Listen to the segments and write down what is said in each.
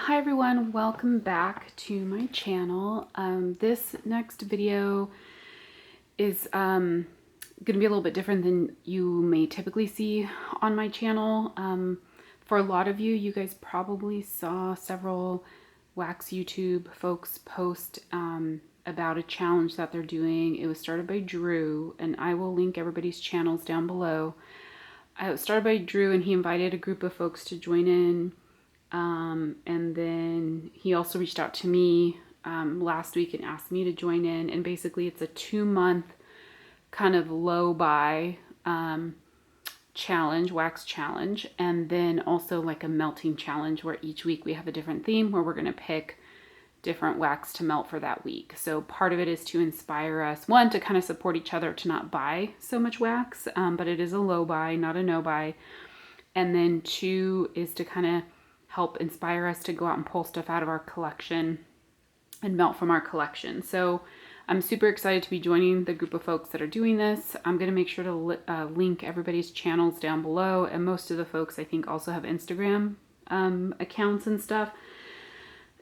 Hi everyone, welcome back to my channel. This next video is going to be a little bit different than you may typically see on my channel. For a lot of you, you guys probably saw several wax YouTube folks post about a challenge that they're doing. It was started by Drew, and I will link everybody's channels down below. It was started by Drew, and he invited a group of folks to join in. And then he also reached out to me last week and asked me to join in. And basically it's a 2-month kind of low buy challenge, wax challenge. And then also like a melting challenge where each week we have a different theme where we're going to pick different wax to melt for that week. So part of it is to inspire us, one, to kind of support each other to not buy so much wax, but it is a low buy, not a no buy. And then 2 is to kind of help inspire us to go out and pull stuff out of our collection and melt from our collection. So I'm super excited to be joining the group of folks that are doing this. I'm going to make sure to link everybody's channels down below. And most of the folks I think also have Instagram accounts and stuff.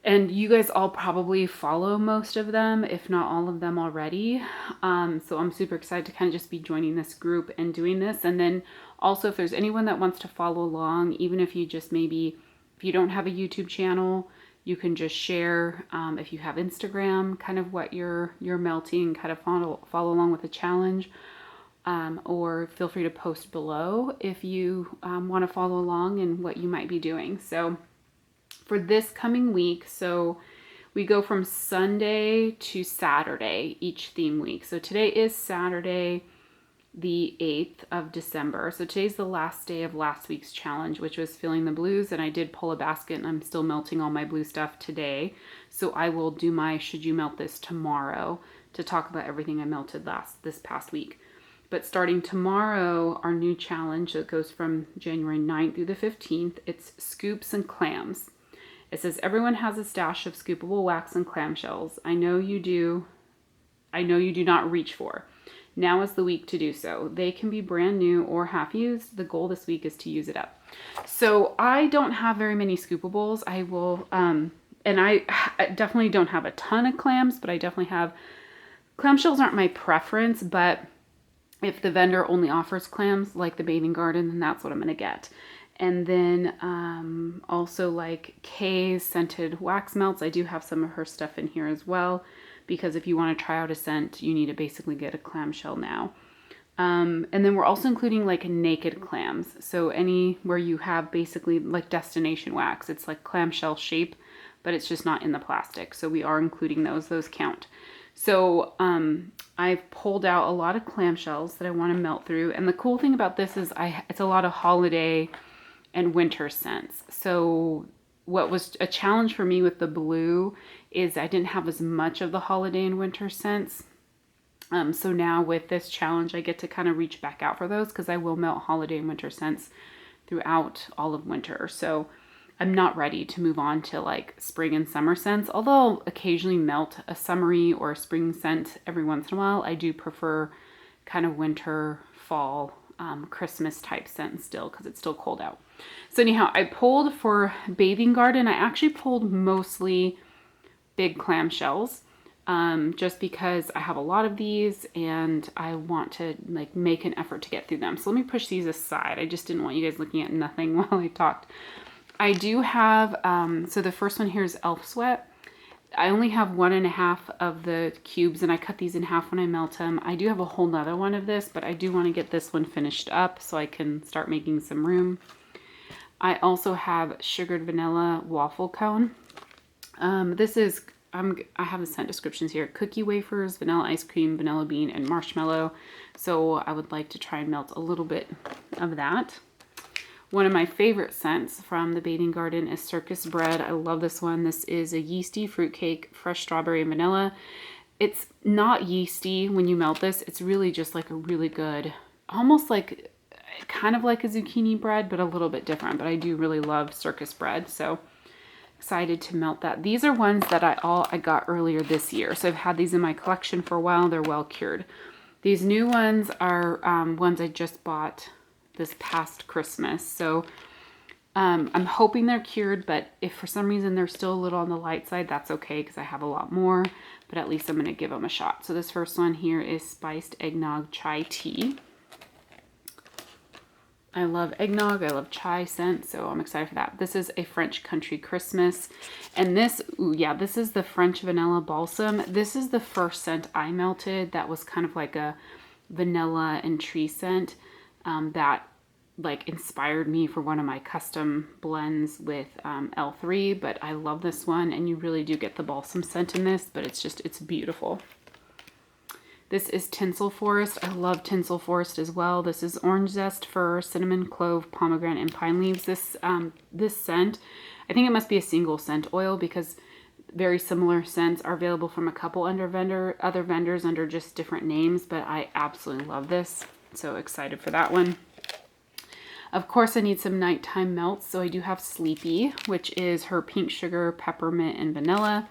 And you guys all probably follow most of them, if not all of them already. So I'm super excited to kind of just be joining this group and doing this. And then also if there's anyone that wants to follow along, even if you just maybe, if you don't have a YouTube channel, you can just share, if you have Instagram, kind of what you're melting, kind of follow along with the challenge, or feel free to post below if you want to follow along and what you might be doing. So for this coming week, so we go from Sunday to Saturday each theme week. So today is Saturday, the 8th of December. So today's the last day of last week's challenge, which was Feeling the Blues, and I did pull a basket and I'm still melting all my blue stuff today. So I will do my Should You Melt This tomorrow to talk about everything I melted this past week. But starting tomorrow, our new challenge that goes from January 9th through the 15th, it's Scoops and Clams. It says, everyone has a stash of scoopable wax and clamshells. I know you do not reach for. Now is the week to do so. They can be brand new or half used. The goal this week is to use it up. So I don't have very many scoopables. I will, and I definitely don't have a ton of clams, but I definitely have, clamshells aren't my preference, but if the vendor only offers clams like the Bathing Garden, then that's what I'm going to get. And then also like Kay's scented wax melts. I do have some of her stuff in here as well, because if you want to try out a scent, you need to basically get a clamshell now. And then we're also including like naked clams. So anywhere you have basically like destination wax, it's like clamshell shape, but it's just not in the plastic. So we are including those count. So I've pulled out a lot of clamshells that I want to melt through. And the cool thing about this is it's a lot of holiday and winter scents. So what was a challenge for me with the blue is I didn't have as much of the holiday and winter scents. So now with this challenge, I get to kind of reach back out for those because I will melt holiday and winter scents throughout all of winter. So I'm not ready to move on to like spring and summer scents, although I'll occasionally melt a summery or a spring scent every once in a while. I do prefer kind of winter, fall, Christmas type scent still because it's still cold out. So anyhow, I pulled for Bathing Garden. I actually pulled mostly big clamshells just because I have a lot of these and I want to like make an effort to get through them. So let me push these aside. I just didn't want you guys looking at nothing while I talked. I do have, so the first one here is Elf Sweat. I only have 1.5 of the cubes and I cut these in half when I melt them. I do have a whole nother one of this, but I do want to get this one finished up so I can start making some room. I also have Sugared Vanilla Waffle Cone. This is, I have the scent descriptions here. Cookie wafers, vanilla ice cream, vanilla bean, and marshmallow. So I would like to try and melt a little bit of that. One of my favorite scents from the Bathing Garden is Circus Bread. I love this one. This is a yeasty fruitcake, fresh strawberry and vanilla. It's not yeasty when you melt this. It's really just like a really good, almost like, kind of like a zucchini bread, but a little bit different. But I do really love Circus Bread, so excited to melt that. These are ones that I got earlier this year. So I've had these in my collection for a while. They're well cured. These new ones are ones I just bought this past Christmas. So I'm hoping they're cured, but if for some reason they're still a little on the light side, that's okay because I have a lot more, but at least I'm going to give them a shot. So this first one here is spiced eggnog chai tea. I love eggnog. I love chai scent, so I'm excited for that. This is a French country Christmas. And this, ooh, yeah, this is the French vanilla balsam. This is the first scent I melted that was kind of like a vanilla and tree scent that like inspired me for one of my custom blends with L3. But I love this one, and you really do get the balsam scent in this, but it's beautiful. This is Tinsel Forest. I love Tinsel Forest as well. This is orange zest, fir, cinnamon, clove, pomegranate, and pine leaves. This scent, I think it must be a single scent oil because very similar scents are available from a couple other vendors under just different names, but I absolutely love this. So excited for that one. Of course, I need some nighttime melts. So I do have Sleepy, which is her pink sugar, peppermint, and vanilla.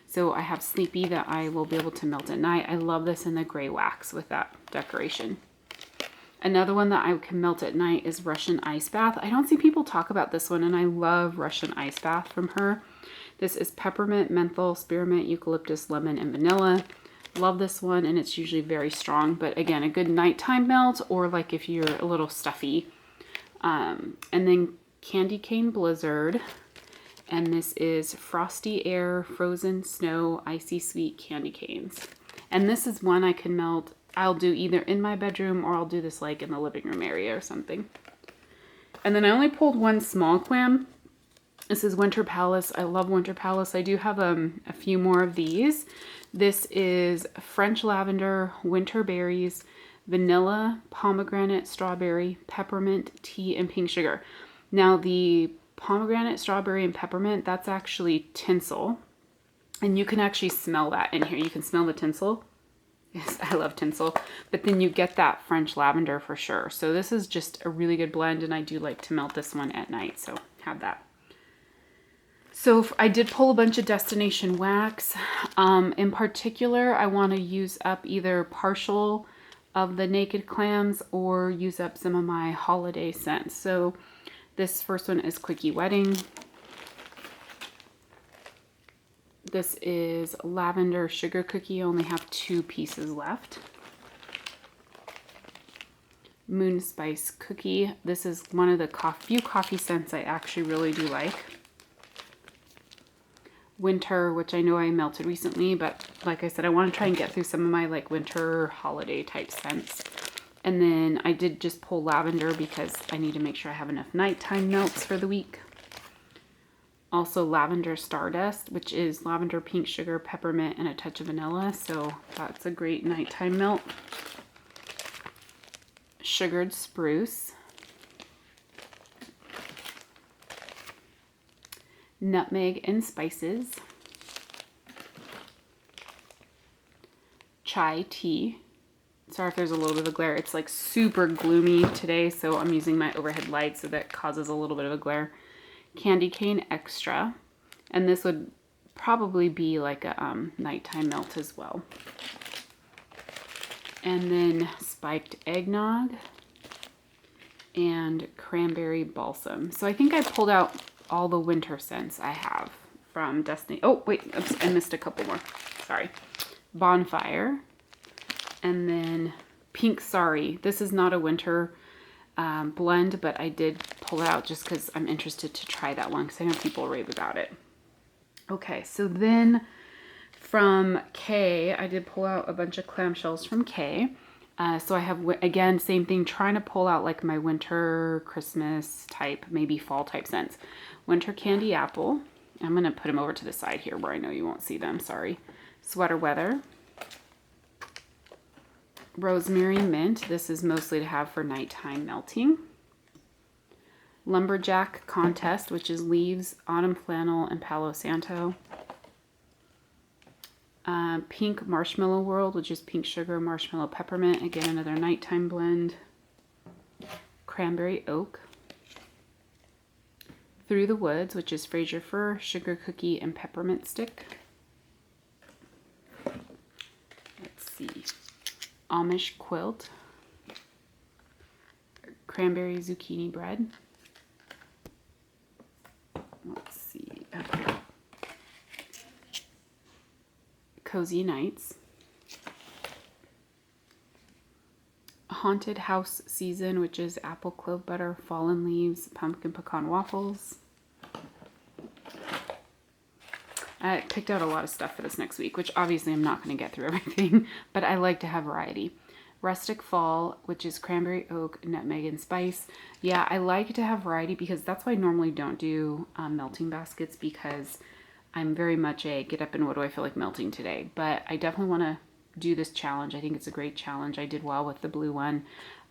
So I have Sleepy that I will be able to melt at night. I love this in the gray wax with that decoration. Another one that I can melt at night is Russian Ice Bath. I don't see people talk about this one, and I love Russian Ice Bath from her. This is peppermint, menthol, spearmint, eucalyptus, lemon, and vanilla. Love this one, and it's usually very strong. But again, a good nighttime melt, or like if you're a little stuffy. And then Candy Cane Blizzard. And this is Frosty Air, Frozen Snow, Icy Sweet Candy Canes. And this is one I can melt. I'll do either in my bedroom or I'll do this like in the living room area or something. And then I only pulled one small clam. This is Winter Palace. I love Winter Palace. I do have a few more of these. This is French Lavender, Winter Berries, Vanilla, Pomegranate, Strawberry, Peppermint, Tea, and Pink Sugar. Now the pomegranate, strawberry, and peppermint, that's actually tinsel. And you can actually smell that in here. You can smell the tinsel. Yes, I love tinsel. But then you get that French lavender for sure. So this is just a really good blend, and I do like to melt this one at night. So have that. So I did pull a bunch of destination wax. In particular, I want to use up either partial of the Naked Clams or use up some of my holiday scents. So this first one is Quickie Wedding. This is Lavender Sugar Cookie. I only have 2 pieces left. Moon Spice Cookie. This is one of the few coffee scents I actually really do like. Winter, which I know I melted recently, but like I said, I want to try and get through some of my like winter holiday type scents. And then I did just pull lavender because I need to make sure I have enough nighttime melts for the week. Also Lavender Stardust, which is lavender, pink sugar, peppermint, and a touch of vanilla. So that's a great nighttime melt. Sugared Spruce. Nutmeg and Spices. Chai Tea. Sorry if there's a little bit of a glare. It's like super gloomy today, so I'm using my overhead light, so that causes a little bit of a glare. Candy Cane Extra. And this would probably be like a nighttime melt as well. And then Spiked Eggnog and Cranberry Balsam. So I think I pulled out all the winter scents I have from Destiny. Oh, wait, oops, I missed a couple more. Sorry. Bonfire. And then Pink Sorry. This is not a winter blend, but I did pull it out just because I'm interested to try that one because I know people rave about it. Okay, so then from K, I did pull out a bunch of clamshells from K. So I have, again, same thing, trying to pull out like my winter, Christmas type, maybe fall type scents. Winter Candy Apple. I'm going to put them over to the side here where I know you won't see them, sorry. Sweater Weather. Rosemary Mint. This is mostly to have for nighttime melting. Lumberjack Contest, which is Leaves, Autumn Flannel, and Palo Santo. Pink Marshmallow World, which is pink sugar, marshmallow, peppermint. Again, another nighttime blend. Cranberry Oak. Through the Woods, which is Fraser Fir, sugar cookie, and peppermint stick. Let's see. Amish Quilt. Cranberry Zucchini Bread. Cozy Nights. Haunted House Season, which is apple clove butter, fallen leaves, pumpkin pecan waffles. I picked out a lot of stuff for this next week, which obviously I'm not going to get through everything, but I like to have variety. Rustic Fall, which is cranberry, oak, nutmeg, and spice. Yeah, I like to have variety because that's why I normally don't do melting baskets, because I'm very much a get up and what do I feel like melting today. But I definitely want to do this challenge. I think it's a great challenge. I did well with the blue one,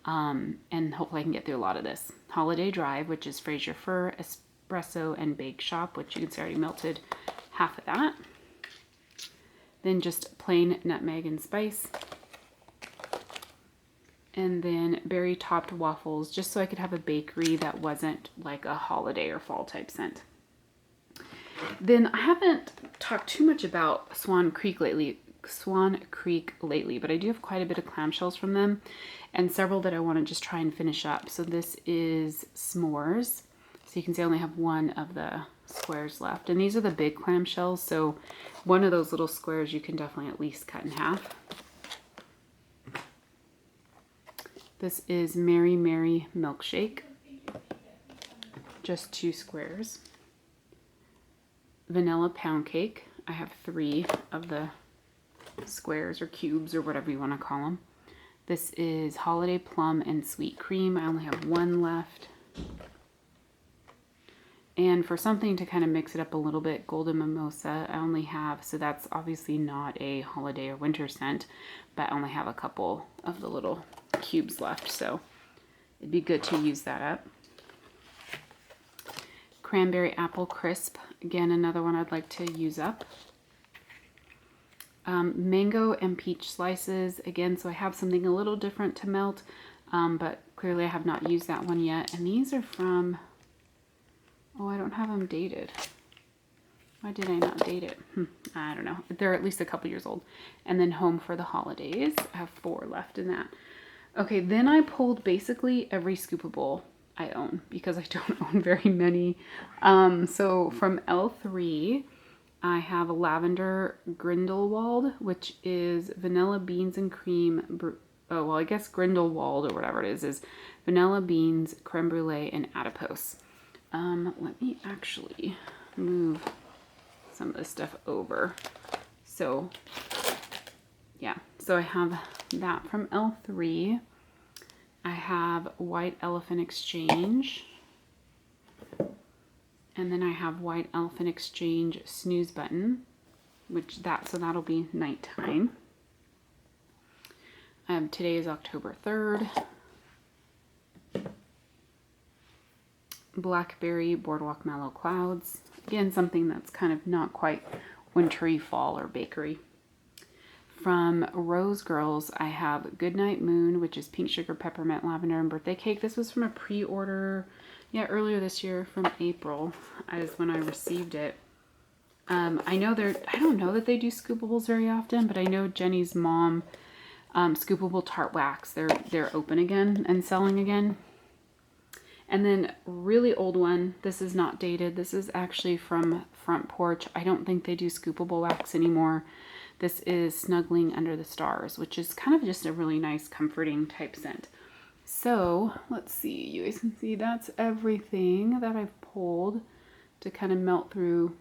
and hopefully I can get through a lot of this. Holiday Drive, which is Fraser Fir, Espresso, and Bake Shop, which you can see I already melted half of that. Then just plain nutmeg and spice. And then berry topped waffles, just so I could have a bakery that wasn't like a holiday or fall type scent. Then I haven't talked too much about Swan Creek lately, but I do have quite a bit of clamshells from them and several that I want to just try and finish up. So this is s'mores. So you can see I only have one of the squares left. And these are the big clamshells, so one of those little squares you can definitely at least cut in half. This is Mary Mary Milkshake. Just 2 squares. Vanilla Pound Cake. I have 3 of the squares or cubes or whatever you want to call them. This is Holiday Plum and Sweet Cream. I only have 1 left. And for something to kind of mix it up a little bit, Golden Mimosa I only have, so that's obviously not a holiday or winter scent, but I only have a couple of the little cubes left, so it'd be good to use that up. Cranberry Apple Crisp, again another one I'd like to use up. Mango and peach slices, again, so I have something a little different to melt, but clearly I have not used that one yet. And these are from, oh, I don't have them dated. Why did I not date it? I don't know. They're at least a couple years old. And then Home for the Holidays. I have 4 left in that. Okay, then I pulled basically every scoopable I own because I don't own very many. So from L3, I have a Lavender Grindelwald, which is vanilla beans and cream. Oh, well, I guess Grindelwald or whatever it is vanilla beans, creme brulee, and adipose. Let me actually move some of this stuff over. So yeah, so I have that from L3. I have White Elephant Exchange. And then I have White Elephant Exchange Snooze Button, so that'll be nighttime. Today is October 3rd. Blackberry Boardwalk Mellow Clouds. Again, something that's kind of not quite wintry, fall, or bakery. From Rose Girls, I have Goodnight Moon, which is pink sugar, peppermint, lavender, and birthday cake. This was from a pre-order, earlier this year from April is when I received it. I don't know that they do scoopables very often, but I know Jenny's mom, Scoopable Tart Wax, they're open again and selling again. And then really old one, this is not dated. This is actually from Front Porch. I don't think they do scoopable wax anymore. This is Snuggling Under the Stars, which is kind of just a really nice, comforting type scent. So let's see, you guys can see that's everything that I've pulled to kind of melt through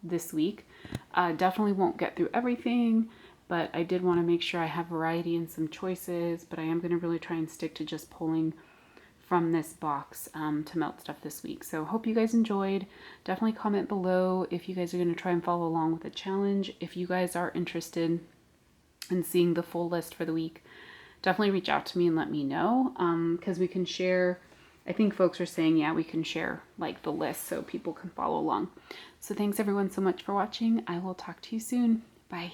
this week. Definitely won't get through everything, but I did want to make sure I have variety and some choices, but I am going to really try and stick to just pulling from this box to melt stuff this week. So hope you guys enjoyed. Definitely comment below if you guys are going to try and follow along with the challenge. If you guys are interested in seeing the full list for the week, definitely reach out to me and let me know, because we can share. I think folks are saying, yeah, we can share like the list so people can follow along. So thanks everyone so much for watching. I will talk to you soon. Bye.